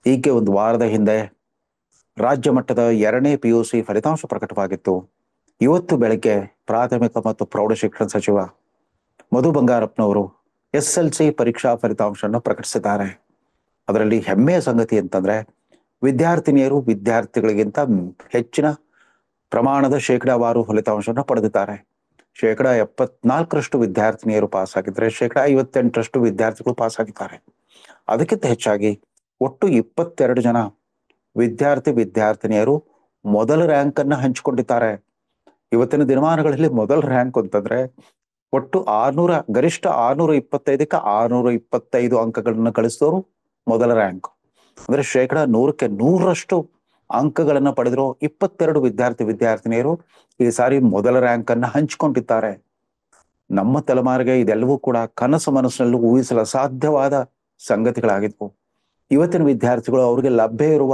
ಹೀಗೆ ಒಂದು ವಾರದ ಹಿಂದೆ ರಾಜ್ಯ ಮಟ್ಟದ 2ನೇ PUC ಫಲಿತಾಂಶ ಪ್ರಕಟವಾಗಿತ್ತು. ಇವತ್ತು ಬೆಳಗ್ಗೆ ಪ್ರಾಥಮಿಕ ಮತ್ತು ಪ್ರೌಢಶಿಕ್ಷಣ ಸಚಿವ ಮಧು ಬಂಗಾರಪ್ಪನವರು SSLC ಪರೀಕ್ಷಾ ಫಲಿತಾಂಶವನ್ನು ಪ್ರಕಟಿಸಿದ್ದಾರೆ. ಅದರಲ್ಲಿ ಹೆಮ್ಮೆಯ ಸಂಗತಿ ಅಂತಂದ್ರೆ ವಿದ್ಯಾರ್ಥಿನಿಯರು ವಿದ್ಯಾರ್ಥಿಗಳಿಗಿಂತ ಹೆಚ್ಚಿನ ಪ್ರಮಾಣದ ಶೇಕಡಾವಾರು ಫಲಿತಾಂಶವನ್ನು ಪಡೆದಿದ್ದಾರೆ. 74% ವಿದ್ಯಾರ್ಥಿನಿಯರು ಪಾಸ್ ಆಗಿದ್ರೆ 58% ವಿದ್ಯಾರ್ಥಿಗಳು ಪಾಸ್ ಆಗಿದ್ದಾರೆ. ಅದಕ್ಕಿಂತ ಹೆಚ್ಚಾಗಿ ಒಟ್ಟು 22 ಜನ ವಿದ್ಯಾರ್ಥಿನಿಯರು ಮೊದಲ ರ್ಯಾಂಕ್ ಅನ್ನ ಹಂಚಿಕೊಂಡಿದ್ದಾರೆ. ಇವತ್ತಿನ ದಿನಮಾನಗಳಲ್ಲಿ ಮೊದಲ ರ್ಯಾಂಕ್ ಅಂತಂದ್ರೆ ಒಟ್ಟು ಗರಿಷ್ಠ 625ಕ್ಕೆ 625 ಅಂಕಗಳನ್ನು ಗಳಿಸಿದವರು ಮೊದಲ ರ್ಯಾಂಕ್. ಅಂದ್ರೆ 100% ಅಂಕಗಳನ್ನ ಪಡೆದಿರೋ 22 ವಿದ್ಯಾರ್ಥಿನಿಯರು ಈ ಸಾರಿ ಮೊದಲ ರ್ಯಾಂಕ್ ಅನ್ನ ಹಂಚಿಕೊಂಡಿದ್ದಾರೆ. ನಮ್ಮ ತಲೆಮಾರಿಗೆ ಇದೆಲ್ಲವೂ ಕೂಡ ಕನಸು ಮನಸ್ಸಿನಲ್ಲೂ ಊಹಿಸಲು ಅಸಾಧ್ಯವಾದ ಸಂಗತಿಗಳಾಗಿದ್ವು. ಇವತ್ತಿನ ವಿದ್ಯಾರ್ಥಿಗಳು ಅವರಿಗೆ ಲಭ್ಯ ಇರುವ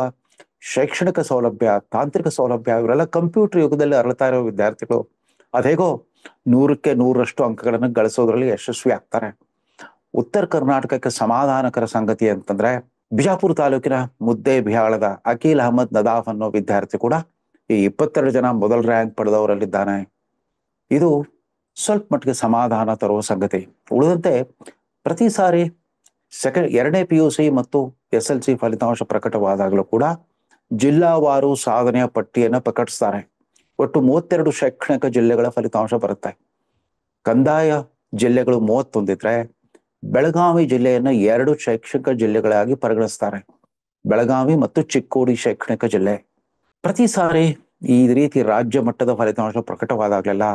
ಶೈಕ್ಷಣಿಕ ಸೌಲಭ್ಯ, ತಾಂತ್ರಿಕ ಸೌಲಭ್ಯ, ಇವರೆಲ್ಲ ಕಂಪ್ಯೂಟರ್ ಯುಗದಲ್ಲಿ ಅರಳ್ತಾ ಇರೋ ವಿದ್ಯಾರ್ಥಿಗಳು ಅದೇಗೋ 100ಕ್ಕೆ 100% ಅಂಕಗಳನ್ನು ಗಳಿಸೋದ್ರಲ್ಲಿ ಯಶಸ್ವಿ ಆಗ್ತಾರೆ. ಉತ್ತರ ಕರ್ನಾಟಕಕ್ಕೆ ಸಮಾಧಾನಕರ ಸಂಗತಿ ಅಂತಂದ್ರೆ ಬಿಜಾಪುರ ತಾಲೂಕಿನ ಮುದ್ದೇಬಿಹಾಳದ ಅಕೀಲ್ ಅಹಮದ್ ನದಾಫ್ ಅನ್ನೋ ವಿದ್ಯಾರ್ಥಿ ಕೂಡ ಈ 22 ಜನ ಮೊದಲ ರ್ಯಾಂಕ್ ಪಡೆದವರಲ್ಲಿದ್ದಾನೆ. ಇದು ಸ್ವಲ್ಪ ಮಟ್ಟಿಗೆ ಸಮಾಧಾನ ತರುವ ಸಂಗತಿ. ಉಳಿದಂತೆ ಪ್ರತಿ ಸಾರಿ 2ನೇ PUC ಮತ್ತು SSLC ಫಲಿತಾಂಶ ಪ್ರಕಟವಾದಾಗಲೂ ಕೂಡ ಜಿಲ್ಲಾವಾರು ಸಾಧನೆಯ ಪಟ್ಟಿಯನ್ನು ಪ್ರಕಟಿಸ್ತಾರೆ. ಒಟ್ಟು 32 ಶೈಕ್ಷಣಿಕ ಜಿಲ್ಲೆಗಳ ಫಲಿತಾಂಶ ಬರುತ್ತೆ. ಕಂದಾಯ ಜಿಲ್ಲೆಗಳು 31 ಇದ್ರೆ ಬೆಳಗಾವಿ ಜಿಲ್ಲೆಯನ್ನ 2 ಶೈಕ್ಷಣಿಕ ಜಿಲ್ಲೆಗಳಾಗಿ ಪರಿಗಣಿಸ್ತಾರೆ. ಬೆಳಗಾವಿ ಮತ್ತು ಚಿಕ್ಕೋಡಿ ಶೈಕ್ಷಣಿಕ ಜಿಲ್ಲೆ. ಪ್ರತಿ ಸಾರಿ ಈ ರೀತಿ ರಾಜ್ಯ ಮಟ್ಟದ ಫಲಿತಾಂಶ ಪ್ರಕಟವಾದಾಗಲೆಲ್ಲ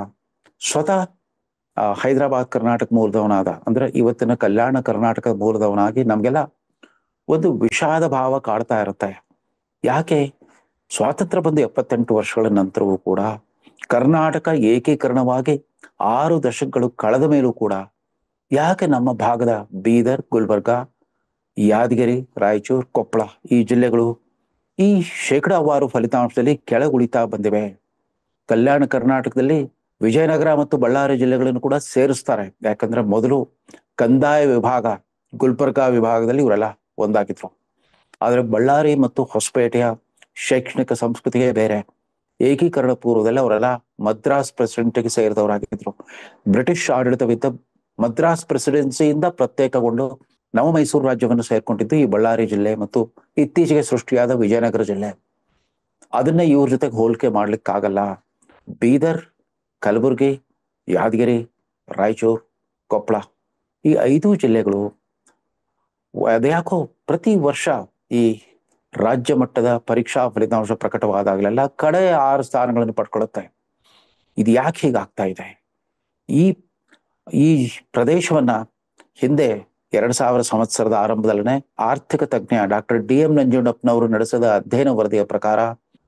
ಸ್ವತಃ ಹೈದರಾಬಾದ್ ಕರ್ನಾಟಕ ಮೂಲದವನಾದ ಅಂದ್ರೆ ಇವತ್ತಿನ ಕಲ್ಯಾಣ ಕರ್ನಾಟಕದ ಮೂಲದವನಾಗಿ ನಮ್ಗೆಲ್ಲ ಒಂದು ವಿಷಾದ ಭಾವ ಕಾಡ್ತಾ ಇರುತ್ತೆ. ಯಾಕೆ ಸ್ವಾತಂತ್ರ್ಯ ಬಂದು 78 ವರ್ಷಗಳ ನಂತರವೂ ಕೂಡ ಕರ್ನಾಟಕ ಏಕೀಕರಣವಾಗಿ 6 ದಶಕಗಳು ಕಳೆದ ಮೇಲೂ ಕೂಡ ಯಾಕೆ ನಮ್ಮ ಭಾಗದ ಬೀದರ್, ಗುಲ್ಬರ್ಗ, ಯಾದಗಿರಿ, ರಾಯಚೂರು, ಕೊಪ್ಪಳ ಈ ಜಿಲ್ಲೆಗಳು ಈ ಶೇಕಡಾವಾರು ಫಲಿತಾಂಶದಲ್ಲಿ ಕೆಳಗುಳಿತಾ ಬಂದಿವೆ? ಕಲ್ಯಾಣ ಕರ್ನಾಟಕದಲ್ಲಿ ವಿಜಯನಗರ ಮತ್ತು ಬಳ್ಳಾರಿ ಜಿಲ್ಲೆಗಳನ್ನು ಕೂಡ ಸೇರಿಸ್ತಾರೆ. ಯಾಕಂದ್ರೆ ಮೊದಲು ಕಂದಾಯ ವಿಭಾಗ ಗುಲ್ಬರ್ಗಾ ವಿಭಾಗದಲ್ಲಿ ಇವರೆಲ್ಲ ಒಂದಾಗಿದ್ರು. ಆದ್ರೆ ಬಳ್ಳಾರಿ ಮತ್ತು ಹೊಸಪೇಟೆಯ ಶೈಕ್ಷಣಿಕ ಸಂಸ್ಕೃತಿಗೆ ಬೇರೆ. ಏಕೀಕರಣ ಪೂರ್ವದಲ್ಲಿ ಅವರೆಲ್ಲ ಮದ್ರಾಸ್ ಪ್ರೆಸಿಡೆನ್ಸಿಗೆ ಸೇರಿದವರಾಗಿದ್ರು. ಬ್ರಿಟಿಷ್ ಆಡಳಿತವಿದ್ದ ಮದ್ರಾಸ್ ಪ್ರೆಸಿಡೆನ್ಸಿಯಿಂದ ಪ್ರತ್ಯೇಕಗೊಂಡು ನವ ಮೈಸೂರು ರಾಜ್ಯವನ್ನು ಸೇರ್ಕೊಂಡಿದ್ದು ಈ ಬಳ್ಳಾರಿ ಜಿಲ್ಲೆ ಮತ್ತು ಇತ್ತೀಚೆಗೆ ಸೃಷ್ಟಿಯಾದ ವಿಜಯನಗರ ಜಿಲ್ಲೆ. ಅದನ್ನ ಇವ್ರ ಜೊತೆಗೆ ಹೋಲಿಕೆ ಮಾಡ್ಲಿಕ್ಕಾಗಲ್ಲ. ಬೀದರ್, ಕಲಬುರಗಿ, ಯಾದಗಿರಿ, ರಾಯಚೂರು, ಕೊಪ್ಪಳ ಈ 5 ಜಿಲ್ಲೆಗಳು ಅದ್ಯಾಕೋ ಪ್ರತಿ ವರ್ಷ ಈ ರಾಜ್ಯ ಮಟ್ಟದ ಪರೀಕ್ಷಾ ಫಲಿತಾಂಶ ಪ್ರಕಟವಾದಾಗಲೆಲ್ಲ ಕಡೆ 6 ಸ್ಥಾನಗಳನ್ನು ಪಡ್ಕೊಳ್ಳುತ್ತೆ. ಇದು ಯಾಕೆ ಹೀಗಾಗ್ತಾ ಇದೆ? ಈ ಪ್ರದೇಶವನ್ನ ಹಿಂದೆ 2000 ಸಂವತ್ಸರದ ಆರಂಭದಲ್ಲೇ ಆರ್ಥಿಕ ತಜ್ಞ ಡಾಕ್ಟರ್ DM ನಂಜುಂಡಪ್ಪನವರು ನಡೆಸಿದ ಅಧ್ಯಯನ ವರದಿಯ ಪ್ರಕಾರ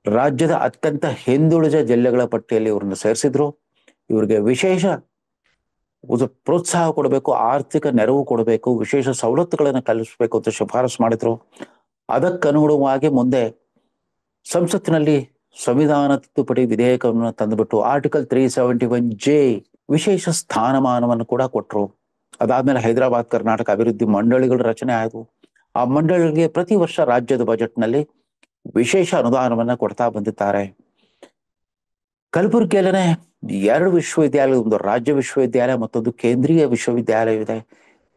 ರಾಜ್ಯದ ಅತ್ಯಂತ ಹಿಂದುಳಿದ ಜಿಲ್ಲೆಗಳ ಪಟ್ಟಿಯಲ್ಲಿ ಇವ್ರನ್ನ ಸೇರಿಸಿದ್ರು. ಇವ್ರಿಗೆ ವಿಶೇಷ ಪ್ರೋತ್ಸಾಹ ಕೊಡಬೇಕು, ಆರ್ಥಿಕ ನೆರವು ಕೊಡಬೇಕು, ವಿಶೇಷ ಸವಲತ್ತುಗಳನ್ನು ಕಲ್ಪಿಸಬೇಕು ಅಂತ ಶಿಫಾರಸು ಮಾಡಿದ್ರು. ಅದಕ್ಕನುಗುಣವಾಗಿ ಮುಂದೆ ಸಂಸತ್ತಿನಲ್ಲಿ ಸಂವಿಧಾನ ತಿದ್ದುಪಡಿ ವಿಧೇಯಕವನ್ನು ತಂದುಬಿಟ್ಟು ಆರ್ಟಿಕಲ್ 371J ವಿಶೇಷ ಸ್ಥಾನಮಾನವನ್ನು ಕೂಡ ಕೊಟ್ಟರು. ಅದಾದ್ಮೇಲೆ ಹೈದರಾಬಾದ್ ಕರ್ನಾಟಕ ಅಭಿವೃದ್ಧಿ ಮಂಡಳಿಗಳ ರಚನೆ ಆಯಿತು. ಆ ಮಂಡಳಿಗೆ ಪ್ರತಿ ವರ್ಷ ರಾಜ್ಯದ ಬಜೆಟ್ನಲ್ಲಿ ವಿಶೇಷ ಅನುದಾನವನ್ನ ಕೊಡ್ತಾ ಬಂದಿದ್ದಾರೆ. ಕಲಬುರಗಿಯಲ್ಲೇ 2 ವಿಶ್ವವಿದ್ಯಾಲಯ, ಒಂದು ರಾಜ್ಯ ವಿಶ್ವವಿದ್ಯಾಲಯ ಮತ್ತೊಂದು ಕೇಂದ್ರೀಯ ವಿಶ್ವವಿದ್ಯಾಲಯವಿದೆ.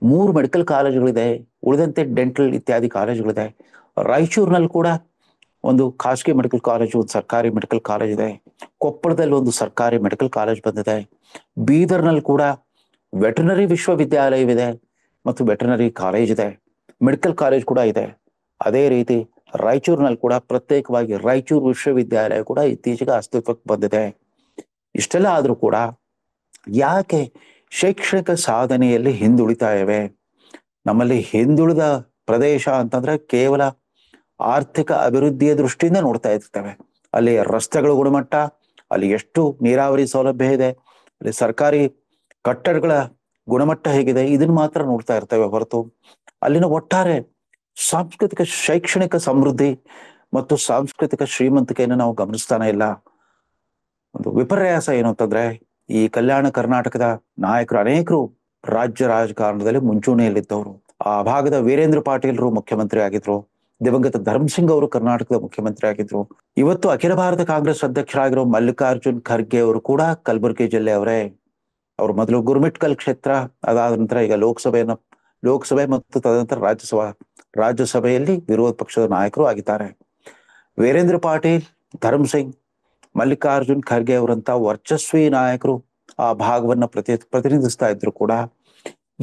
3 ಮೆಡಿಕಲ್ ಕಾಲೇಜುಗಳಿದೆ. ಉಳಿದಂತೆ ಡೆಂಟಲ್ ಇತ್ಯಾದಿ ಕಾಲೇಜುಗಳಿದೆ. ರಾಯಚೂರಿನಲ್ಲಿ ಕೂಡ ಒಂದು ಖಾಸಗಿ ಮೆಡಿಕಲ್ ಕಾಲೇಜು, ಒಂದು ಸರ್ಕಾರಿ ಮೆಡಿಕಲ್ ಕಾಲೇಜ್ ಇದೆ. ಕೊಪ್ಪಳದಲ್ಲಿ ಒಂದು ಸರ್ಕಾರಿ ಮೆಡಿಕಲ್ ಕಾಲೇಜ್ ಬಂದಿದೆ. ಬೀದರ್ನಲ್ಲಿ ಕೂಡ ವೆಟರ್ನರಿ ವಿಶ್ವವಿದ್ಯಾಲಯವಿದೆ ಮತ್ತು ವೆಟರ್ನರಿ ಕಾಲೇಜ್ ಇದೆ. ಮೆಡಿಕಲ್ ಕಾಲೇಜ್ ಕೂಡ ಇದೆ. ಅದೇ ರೀತಿ ರಾಯಚೂರಿನಲ್ಲಿ ಕೂಡ ಪ್ರತ್ಯೇಕವಾಗಿ ರಾಯಚೂರು ವಿಶ್ವವಿದ್ಯಾಲಯ ಕೂಡ ಇತ್ತೀಚೆಗೆ ಅಸ್ತಿತ್ವಕ್ಕೆ ಬಂದಿದೆ. ಇಷ್ಟೆಲ್ಲ ಆದ್ರೂ ಕೂಡ ಯಾಕೆ ಶೈಕ್ಷಣಿಕ ಸಾಧನೆಯಲ್ಲಿ ಹಿಂದುಳಿತಾ ಇವೆ? ನಮ್ಮಲ್ಲಿ ಹಿಂದುಳಿದ ಪ್ರದೇಶ ಅಂತಂದ್ರೆ ಕೇವಲ ಆರ್ಥಿಕ ಅಭಿವೃದ್ಧಿಯ ದೃಷ್ಟಿಯಿಂದ ನೋಡ್ತಾ ಇರ್ತೇವೆ. ಅಲ್ಲಿ ರಸ್ತೆಗಳ ಗುಣಮಟ್ಟ, ಅಲ್ಲಿ ಎಷ್ಟು ನೀರಾವರಿ ಸೌಲಭ್ಯ ಇದೆ, ಅಲ್ಲಿ ಸರ್ಕಾರಿ ಕಟ್ಟಡಗಳ ಗುಣಮಟ್ಟ ಹೇಗಿದೆ, ಇದನ್ನ ಮಾತ್ರ ನೋಡ್ತಾ ಇರ್ತೇವೆ ಹೊರತು ಅಲ್ಲಿನ ಒಟ್ಟಾರೆ ಸಾಂಸ್ಕೃತಿಕ ಶೈಕ್ಷಣಿಕ ಸಮೃದ್ಧಿ ಮತ್ತು ಸಾಂಸ್ಕೃತಿಕ ಶ್ರೀಮಂತಿಕೆಯನ್ನು ನಾವು ಗಮನಿಸ್ತಾನೆ ಇಲ್ಲ. ಒಂದು ವಿಪರ್ಯಾಸ ಏನು ಅಂತಂದ್ರೆ ಈ ಕಲ್ಯಾಣ ಕರ್ನಾಟಕದ ನಾಯಕರು ಅನೇಕರು ರಾಜ್ಯ ರಾಜಕಾರಣದಲ್ಲಿ ಮುಂಚೂಣಿಯಲ್ಲಿದ್ದವರು. ಆ ಭಾಗದ ವೀರೇಂದ್ರ ಪಾಟೀಲ್ರು ಮುಖ್ಯಮಂತ್ರಿ ಆಗಿದ್ರು. ದಿವಂಗತ ಧರ್ಮಸಿಂಗ್ ಅವರು ಕರ್ನಾಟಕದ ಮುಖ್ಯಮಂತ್ರಿ ಆಗಿದ್ರು. ಇವತ್ತು ಅಖಿಲ ಭಾರತ ಕಾಂಗ್ರೆಸ್ ಅಧ್ಯಕ್ಷರಾಗಿರೋ ಮಲ್ಲಿಕಾರ್ಜುನ್ ಖರ್ಗೆ ಅವರು ಕೂಡ ಕಲಬುರಗಿ ಜಿಲ್ಲೆಯವರೇ. ಅವರು ಮೊದಲು ಗುರುಮಿಟ್ಕಲ್ ಕ್ಷೇತ್ರ, ಅದಾದ ನಂತರ ಈಗ ಲೋಕಸಭೆ ಮತ್ತು ತದನಂತರ ರಾಜ್ಯಸಭೆಯಲ್ಲಿ ವಿರೋಧ ಪಕ್ಷದ ನಾಯಕರು ಆಗಿದ್ದಾರೆ. ವೀರೇಂದ್ರ ಪಾಟೀಲ್, ಧರ್ಮಸಿಂಗ್, ಮಲ್ಲಿಕಾರ್ಜುನ್ ಖರ್ಗೆ ಅವರಂತ ವರ್ಚಸ್ವಿ ನಾಯಕರು ಆ ಭಾಗವನ್ನ ಪ್ರತಿನಿಧಿಸ್ತಾ ಇದ್ರು ಕೂಡ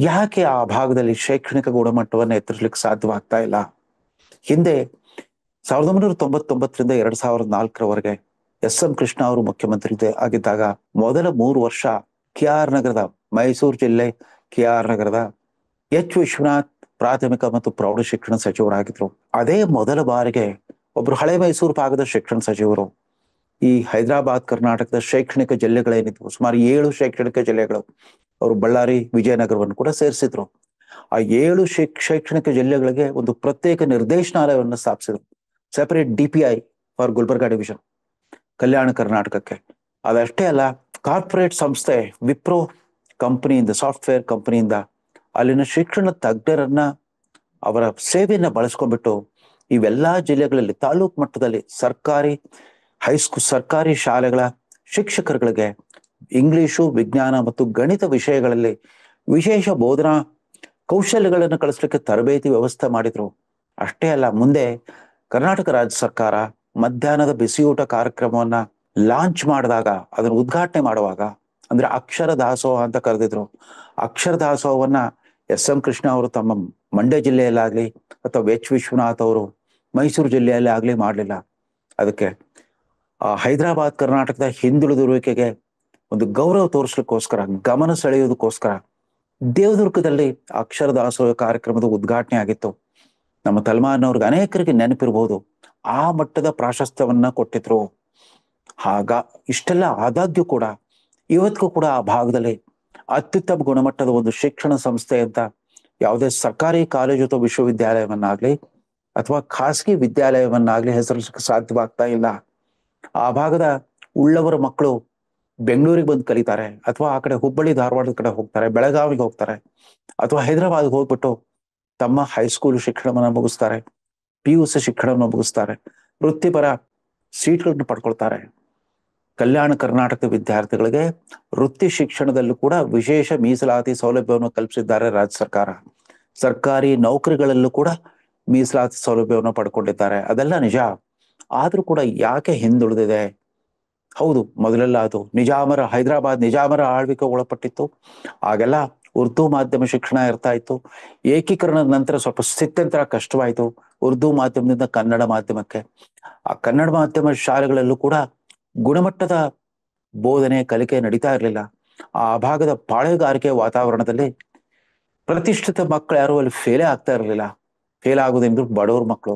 ಯಾಕೆ ಆ ಭಾಗದಲ್ಲಿ ಶೈಕ್ಷಣಿಕ ಗುಣಮಟ್ಟವನ್ನು ಎತ್ತರಿಸಲಿಕ್ಕೆ ಸಾಧ್ಯವಾಗ್ತಾ ಇಲ್ಲ? ಹಿಂದೆ 1999ರಿಂದ 2004ರವರೆಗೆ ಎಸ್.ಎಂ. ಕೃಷ್ಣ ಅವರು ಮುಖ್ಯಮಂತ್ರಿ ಆಗಿದ್ದಾಗ ಮೊದಲ 3 ವರ್ಷ ಮೈಸೂರು ಜಿಲ್ಲೆ KR ನಗರದ H. ವಿಶ್ವನಾಥ್ ಪ್ರಾಥಮಿಕ ಮತ್ತು ಪ್ರೌಢ ಶಿಕ್ಷಣ ಸಚಿವರಾಗಿದ್ರು. ಅದೇ ಮೊದಲ ಬಾರಿಗೆ ಒಬ್ರು ಹಳೆ ಮೈಸೂರು ಭಾಗದ ಶಿಕ್ಷಣ ಸಚಿವರು ಈ ಹೈದರಾಬಾದ್ ಕರ್ನಾಟಕದ ಶೈಕ್ಷಣಿಕ ಜಿಲ್ಲೆಗಳೇನಿದ್ವು, ಸುಮಾರು 7 ಶೈಕ್ಷಣಿಕ ಜಿಲ್ಲೆಗಳು, ಅವರು ಬಳ್ಳಾರಿ, ವಿಜಯನಗರವನ್ನು ಕೂಡ ಸೇರಿಸಿದ್ರು. ಆ 7 ಶೈಕ್ಷಣಿಕ ಜಿಲ್ಲೆಗಳಿಗೆ ಒಂದು ಪ್ರತ್ಯೇಕ ನಿರ್ದೇಶನಾಲಯವನ್ನು ಸ್ಥಾಪಿಸಿದ್ರು. Separate DPI for Gulbarga division, Kalyana ಕರ್ನಾಟಕಕ್ಕೆ. ಅದಷ್ಟೇ ಅಲ್ಲ, ಕಾರ್ಪೊರೇಟ್ ಸಂಸ್ಥೆ ವಿಪ್ರೋ ಕಂಪನಿಯಿಂದ, ಸಾಫ್ಟ್ವೇರ್ ಕಂಪನಿಯಿಂದ ಅಲ್ಲಿನ ಶಿಕ್ಷಣ ತಜ್ಞರನ್ನ, ಅವರ ಸೇವೆಯನ್ನ ಬಳಸ್ಕೊಂಡ್ಬಿಟ್ಟು ಇವೆಲ್ಲಾ ಜಿಲ್ಲೆಗಳಲ್ಲಿ ತಾಲೂಕು ಮಟ್ಟದಲ್ಲಿ ಸರ್ಕಾರಿ ಶಾಲೆಗಳ ಶಿಕ್ಷಕರುಗಳಿಗೆ ಇಂಗ್ಲಿಷು, ವಿಜ್ಞಾನ ಮತ್ತು ಗಣಿತ ವಿಷಯಗಳಲ್ಲಿ ವಿಶೇಷ ಬೋಧನಾ ಕೌಶಲ್ಯಗಳನ್ನು ಕಳಿಸ್ಲಿಕ್ಕೆ ತರಬೇತಿ ವ್ಯವಸ್ಥೆ ಮಾಡಿದ್ರು. ಅಷ್ಟೇ ಅಲ್ಲ, ಮುಂದೆ ಕರ್ನಾಟಕ ರಾಜ್ಯ ಸರ್ಕಾರ ಮಧ್ಯಾಹ್ನದ ಬಿಸಿಯೂಟ ಕಾರ್ಯಕ್ರಮವನ್ನ ಲಾಂಚ್ ಮಾಡಿದಾಗ, ಅದನ್ನು ಉದ್ಘಾಟನೆ ಮಾಡುವಾಗ, ಅಂದ್ರೆ ಅಕ್ಷರ ದಾಸೋಹ ಅಂತ ಕರೆದಿದ್ರು. ಅಕ್ಷರ ದಾಸೋಹವನ್ನ ಎಸ್.ಎಂ. ಕೃಷ್ಣ ಅವರು ತಮ್ಮ ಮಂಡ್ಯ ಜಿಲ್ಲೆಯಲ್ಲಾಗ್ಲಿ ಅಥವಾ H. ವಿಶ್ವನಾಥ್ ಅವರು ಮೈಸೂರು ಜಿಲ್ಲೆಯಲ್ಲಿ ಆಗ್ಲಿ ಮಾಡಲಿಲ್ಲ. ಅದಕ್ಕೆ ಹೈದರಾಬಾದ್ ಕರ್ನಾಟಕದ ಹಿಂದುಳಿದಿರುವಿಕೆಗೆ ಒಂದು ಗೌರವ ತೋರಿಸ್ಲಿಕ್ಕೋಸ್ಕರ, ಗಮನ ಸೆಳೆಯೋದಕ್ಕೋಸ್ಕರ ದೇವದುರ್ಗದಲ್ಲಿ ಅಕ್ಷರ ದಾಸೋಹ ಕಾರ್ಯಕ್ರಮದ ಉದ್ಘಾಟನೆ ಆಗಿತ್ತು. ನಮ್ಮ ತಲ್ಮಾರ್ನವ್ರಿಗೆ ಅನೇಕರಿಗೆ ನೆನಪಿರ್ಬೋದು, ಆ ಮಟ್ಟದ ಪ್ರಾಶಸ್ತ್ಯವನ್ನ ಕೊಟ್ಟಿದ್ರು. ಇಷ್ಟೆಲ್ಲ ಆದಾಗ್ಯೂ ಕೂಡ ಇವತ್ತಿಗೂ ಕೂಡ ಆ ಭಾಗದಲ್ಲಿ ಅತ್ಯುತ್ತಮ ಗುಣಮಟ್ಟದ ಒಂದು ಶಿಕ್ಷಣ ಸಂಸ್ಥೆ ಅಂತ ಯಾವುದೇ ಸರ್ಕಾರಿ ಕಾಲೇಜು ಅಥವಾ ವಿಶ್ವವಿದ್ಯಾಲಯವನ್ನಾಗ್ಲಿ ಅಥವಾ ಖಾಸಗಿ ವಿದ್ಯಾಲಯವನ್ನಾಗ್ಲಿ ಹೆಸರಿಸಲಿಕ್ಕೆ ಸಾಧ್ಯವಾಗ್ತಾ ಇಲ್ಲ. ಆ ಭಾಗದ ಉಳ್ಳವರ ಮಕ್ಕಳು ಬೆಂಗಳೂರಿಗೆ ಬಂದು ಕಲಿತಾರೆ, ಅಥವಾ ಆ ಕಡೆ ಹುಬ್ಬಳ್ಳಿ ಧಾರವಾಡದ ಕಡೆ ಹೋಗ್ತಾರೆ, ಬೆಳಗಾವಿಗೆ ಹೋಗ್ತಾರೆ, ಅಥವಾ ಹೈದರಾಬಾದ್ಗೆ ಹೋಗ್ಬಿಟ್ಟು ತಮ್ಮ ಹೈಸ್ಕೂಲ್ ಶಿಕ್ಷಣವನ್ನ ಮುಗಿಸ್ತಾರೆ, PUC ಶಿಕ್ಷಣವನ್ನು ಮುಗಿಸ್ತಾರೆ, ವೃತ್ತಿಪರ ಸೀಟ್ಗಳನ್ನು ಪಡ್ಕೊಳ್ತಾರೆ. ಕಲ್ಯಾಣ ಕರ್ನಾಟಕದ ವಿದ್ಯಾರ್ಥಿಗಳಿಗೆ ವೃತ್ತಿ ಶಿಕ್ಷಣದಲ್ಲೂ ಕೂಡ ವಿಶೇಷ ಮೀಸಲಾತಿ ಸೌಲಭ್ಯವನ್ನು ಕಲ್ಪಿಸಿದ್ದಾರೆ ರಾಜ್ಯ ಸರ್ಕಾರ. ಸರ್ಕಾರಿ ನೌಕರಿಗಳಲ್ಲೂ ಕೂಡ ಮೀಸಲಾತಿ ಸೌಲಭ್ಯವನ್ನು ಪಡ್ಕೊಂಡಿದ್ದಾರೆ. ಅದೆಲ್ಲ ನಿಜ. ಆದ್ರೂ ಕೂಡ ಯಾಕೆ ಹಿಂದುಳಿದಿದೆ? ಹೌದು, ಮೊದಲೆಲ್ಲ ಅದು ಹೈದರಾಬಾದ್ ನಿಜಾಮರ ಆಳ್ವಿಕೆ ಒಳಪಟ್ಟಿತ್ತು. ಆಗೆಲ್ಲ ಉರ್ದು ಮಾಧ್ಯಮ ಶಿಕ್ಷಣ ಇರ್ತಾ ಇತ್ತು. ಏಕೀಕರಣದ ನಂತರ ಸ್ವಲ್ಪ ಸ್ಥಿತ್ಯಂತರ ಕಷ್ಟವಾಯಿತು ಉರ್ದು ಮಾಧ್ಯಮದಿಂದ ಕನ್ನಡ ಮಾಧ್ಯಮಕ್ಕೆ. ಆ ಕನ್ನಡ ಮಾಧ್ಯಮ ಶಾಲೆಗಳಲ್ಲೂ ಕೂಡ ಗುಣಮಟ್ಟದ ಬೋಧನೆ ಕಲಿಕೆ ನಡೀತಾ ಇರಲಿಲ್ಲ. ಆ ಭಾಗದ ಪಾಳೆಗಾರಿಕೆ ವಾತಾವರಣದಲ್ಲಿ ಪ್ರತಿಷ್ಠಿತ ಮಕ್ಕಳು ಯಾರು ಅಲ್ಲಿ ಫೇಲೇ ಆಗ್ತಾ ಇರಲಿಲ್ಲ. ಫೇಲ್ ಆಗೋದೇಂದ್ರು ಬಡವ್ರ ಮಕ್ಕಳು.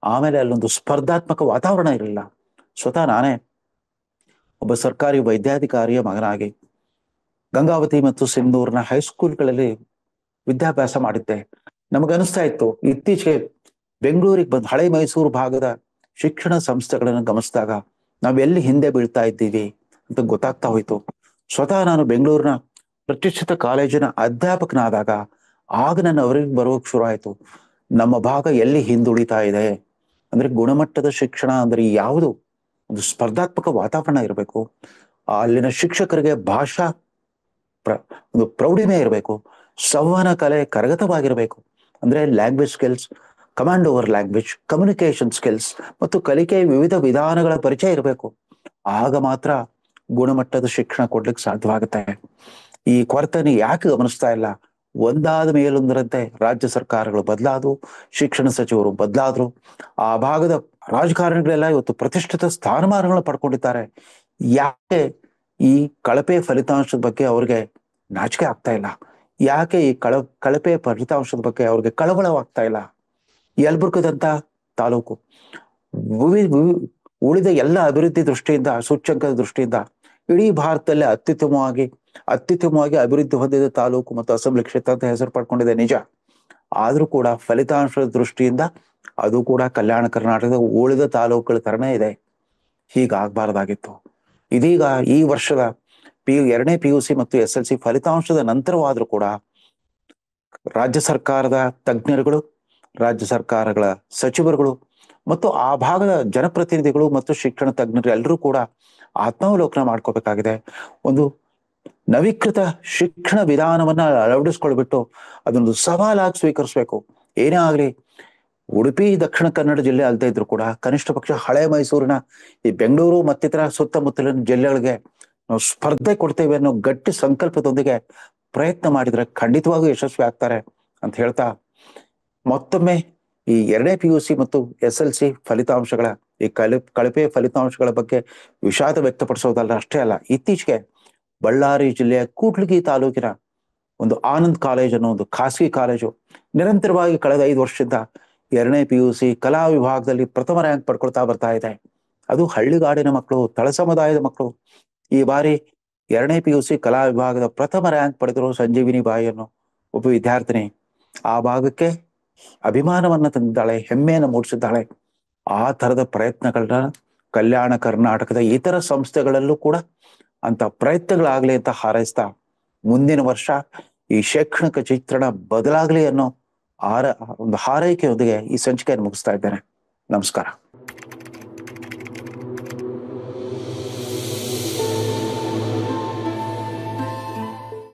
ಆಮೇಲೆ ಅಲ್ಲೊಂದು ಸ್ಪರ್ಧಾತ್ಮಕ ವಾತಾವರಣ ಇರಲಿಲ್ಲ. ಸ್ವತಃ ನಾನೇ ಒಬ್ಬ ಸರ್ಕಾರಿ ವೈದ್ಯಾಧಿಕಾರಿಯ ಮಗನಾಗಿ ಗಂಗಾವತಿ ಮತ್ತು ಸಿಂಧೂರ್ನ ಹೈಸ್ಕೂಲ್ಗಳಲ್ಲಿ ವಿದ್ಯಾಭ್ಯಾಸ ಮಾಡಿದ್ದೆ. ನಮಗನಿಸ್ತಾ ಇತ್ತು, ಇತ್ತೀಚೆಗೆ ಬೆಂಗಳೂರಿಗೆ ಬಂದು ಹಳೆ ಮೈಸೂರು ಭಾಗದ ಶಿಕ್ಷಣ ಸಂಸ್ಥೆಗಳನ್ನು ಗಮನಿಸಿದಾಗ ನಾವೆಲ್ಲಿ ಹಿಂದೆ ಬೀಳ್ತಾ ಇದ್ದೀವಿ ಅಂತ ಗೊತ್ತಾಗ್ತಾ ಹೋಯ್ತು. ಸ್ವತಃ ನಾನು ಬೆಂಗಳೂರಿನ ಪ್ರತಿಷ್ಠಿತ ಕಾಲೇಜಿನ ಅಧ್ಯಾಪಕನಾದಾಗ ಆಗ ನನ್ನ ಅವರಿಗೆ ಬರೋಕ್ ಶುರು ಆಯ್ತು, ನಮ್ಮ ಭಾಗ ಎಲ್ಲಿ ಹಿಂದುಳಿತಾ ಇದೆ. ಅಂದ್ರೆ ಗುಣಮಟ್ಟದ ಶಿಕ್ಷಣ ಅಂದ್ರೆ ಯಾವುದು? ಒಂದು ಸ್ಪರ್ಧಾತ್ಮಕ ವಾತಾವರಣ ಇರಬೇಕು, ಅಲ್ಲಿನ ಶಿಕ್ಷಕರಿಗೆ ಭಾಷಾ ಒಂದು ಪ್ರೌಢಿಮೆ ಇರಬೇಕು, ಸಂವಹನ ಕಲೆ ಕರಗತವಾಗಿರಬೇಕು. ಅಂದ್ರೆ language skills, command over language, communication skills ಮತ್ತು ಕಲಿಕೆಯ ವಿವಿಧ ವಿಧಾನಗಳ ಪರಿಚಯ ಇರಬೇಕು. ಆಗ ಮಾತ್ರ ಗುಣಮಟ್ಟದ ಶಿಕ್ಷಣ ಕೊಡ್ಲಿಕ್ಕೆ ಸಾಧ್ಯವಾಗುತ್ತೆ. ಈ ಕೊರತೆಯನ್ನು ಯಾಕೆ ಗಮನಿಸ್ತಾ ಇಲ್ಲ? ಒಂದಾದ ಮೇಲೊಂದರಂತೆ ರಾಜ್ಯ ಸರ್ಕಾರಗಳು ಬದಲಾದವು, ಶಿಕ್ಷಣ ಸಚಿವರು ಬದಲಾದ್ರು, ಆ ಭಾಗದ ರಾಜಕಾರಣಿಗಳೆಲ್ಲ ಇವತ್ತು ಪ್ರತಿಷ್ಠಿತ ಸ್ಥಾನಮಾನಗಳನ್ನು ಪಡ್ಕೊಂಡಿದ್ದಾರೆ. ಯಾಕೆ ಈ ಕಳಪೆ ಫಲಿತಾಂಶದ ಬಗ್ಗೆ ಅವ್ರಿಗೆ ನಾಚಿಕೆ ಆಗ್ತಾ ಇಲ್ಲ? ಯಾಕೆ ಈ ಕಳಪೆ ಫಲಿತಾಂಶದ ಬಗ್ಗೆ ಅವ್ರಿಗೆ ಕಳವಳವಾಗ್ತಾ ಇಲ್ಲ? ಯಲಬುರ್ಗದಂತ ತಾಲೂಕು ಉಳಿದ ಎಲ್ಲ ಅಭಿವೃದ್ಧಿ ದೃಷ್ಟಿಯಿಂದ, ಸೂಚ್ಯಂಕದ ದೃಷ್ಟಿಯಿಂದ ಇಡೀ ಭಾರತದಲ್ಲೇ ಅತ್ಯುತ್ತಮವಾಗಿ ಅಭಿವೃದ್ಧಿ ಹೊಂದಿದ ತಾಲೂಕು ಮತ್ತು ಅಸೆಂಬ್ಲಿ ಕ್ಷೇತ್ರ ಅಂತ ಹೆಸರು ಪಡ್ಕೊಂಡಿದೆ, ನಿಜ. ಆದ್ರೂ ಕೂಡ ಫಲಿತಾಂಶದ ದೃಷ್ಟಿಯಿಂದ ಅದು ಕೂಡ ಕಲ್ಯಾಣ ಕರ್ನಾಟಕದ ಉಳಿದ ತಾಲೂಕುಗಳ ತರನೇ ಇದೆ. ಹೀಗಾಗಬಾರ್ದಾಗಿತ್ತು. ಇದೀಗ ಈ ವರ್ಷದ 2ನೇ PUC ಮತ್ತು SLC ಫಲಿತಾಂಶದ ನಂತರವಾದ್ರೂ ಕೂಡ ರಾಜ್ಯ ಸರ್ಕಾರದ ತಜ್ಞರುಗಳು ರಾಜ್ಯ ಸರ್ಕಾರಗಳ ಸಚಿವರುಗಳು ಮತ್ತು ಆ ಭಾಗದ ಜನಪ್ರತಿನಿಧಿಗಳು ಮತ್ತು ಶಿಕ್ಷಣ ತಜ್ಞರು ಎಲ್ಲರೂ ಕೂಡ ಆತ್ಮಾವಲೋಕನ ಮಾಡ್ಕೋಬೇಕಾಗಿದೆ. ಒಂದು ನವೀಕೃತ ಶಿಕ್ಷಣ ವಿಧಾನವನ್ನ ಅಳವಡಿಸ್ಕೊಳ್ಬಿಟ್ಟು ಅದೊಂದು ಸವಾಲಾಗಿ ಸ್ವೀಕರಿಸಬೇಕು. ಏನೇ ಆಗ್ಲಿ, ಉಡುಪಿ ದಕ್ಷಿಣ ಕನ್ನಡ ಜಿಲ್ಲೆ ಅಲ್ಲದೆ ಇದ್ರು ಕೂಡ ಕನಿಷ್ಠ ಪಕ್ಷ ಹಳೆ ಮೈಸೂರಿನ ಈ ಬೆಂಗಳೂರು ಮತ್ತಿತರ ಸುತ್ತಮುತ್ತಲಿನ ಜಿಲ್ಲೆಗಳಿಗೆ ನಾವು ಸ್ಪರ್ಧೆ ಕೊಡ್ತೇವೆ ಅನ್ನೋ ಗಟ್ಟಿ ಸಂಕಲ್ಪದೊಂದಿಗೆ ಪ್ರಯತ್ನ ಮಾಡಿದ್ರೆ ಖಂಡಿತವಾಗೂ ಯಶಸ್ವಿ ಆಗ್ತಾರೆ ಅಂತ ಹೇಳ್ತಾ, ಮತ್ತೊಮ್ಮೆ ಈ 2ನೇ PUC ಮತ್ತು SLC ಫಲಿತಾಂಶಗಳ ಈ ಕಳಪೆ ಫಲಿತಾಂಶಗಳ ಬಗ್ಗೆ ವಿಷಾದ ವ್ಯಕ್ತಪಡಿಸೋದಲ್ಲ ಅಷ್ಟೇ ಅಲ್ಲ, ಇತ್ತೀಚೆಗೆ ಬಳ್ಳಾರಿ ಜಿಲ್ಲೆಯ ಕೂಡ್ಲಿಗಿ ತಾಲೂಕಿನ ಒಂದು ಆನಂದ್ ಕಾಲೇಜ್ ಅನ್ನೋ ಒಂದು ಖಾಸಗಿ ಕಾಲೇಜು ನಿರಂತರವಾಗಿ ಕಳೆದ 5 ವರ್ಷದಿಂದ 2ನೇ PUC ಕಲಾ ವಿಭಾಗದಲ್ಲಿ ಪ್ರಥಮ ರ್ಯಾಂಕ್ ಪಡ್ಕೊಳ್ತಾ ಬರ್ತಾ ಇದೆ. ಅದು ಹಳ್ಳಿಗಾಡಿನ ಮಕ್ಕಳು, ತಳ ಸಮುದಾಯದ ಮಕ್ಕಳು. ಈ ಬಾರಿ 2ನೇ PUC ಕಲಾ ವಿಭಾಗದ ಪ್ರಥಮ ರ್ಯಾಂಕ್ ಪಡೆದರು ಸಂಜೀವಿನಿ ಬಾಯಿ ಅನ್ನೋ ಒಬ್ಬ ವಿದ್ಯಾರ್ಥಿನಿ. ಆ ಭಾಗಕ್ಕೆ ಅಭಿಮಾನವನ್ನ ತಂದಿದ್ದಾಳೆ, ಹೆಮ್ಮೆಯನ್ನು ಮೂಡಿಸಿದ್ದಾಳೆ. ಆ ತರದ ಪ್ರಯತ್ನಗಳನ್ನ ಕಲ್ಯಾಣ ಕರ್ನಾಟಕದ ಇತರ ಸಂಸ್ಥೆಗಳಲ್ಲೂ ಕೂಡ ಅಂತ ಪ್ರಯತ್ನಗಳಾಗ್ಲಿ ಅಂತ ಹಾರೈಸ್ತಾ, ಮುಂದಿನ ವರ್ಷ ಈ ಶೈಕ್ಷಣಿಕ ಚಿತ್ರಣ ಬದಲಾಗ್ಲಿ ಅನ್ನೋ ಒಂದು ಹಾರೈಕೆಯೊಂದಿಗೆ ಈ ಸಂಚಿಕೆಯನ್ನು ಮುಗಿಸ್ತಾ ಇದ್ದೇನೆ. ನಮಸ್ಕಾರ.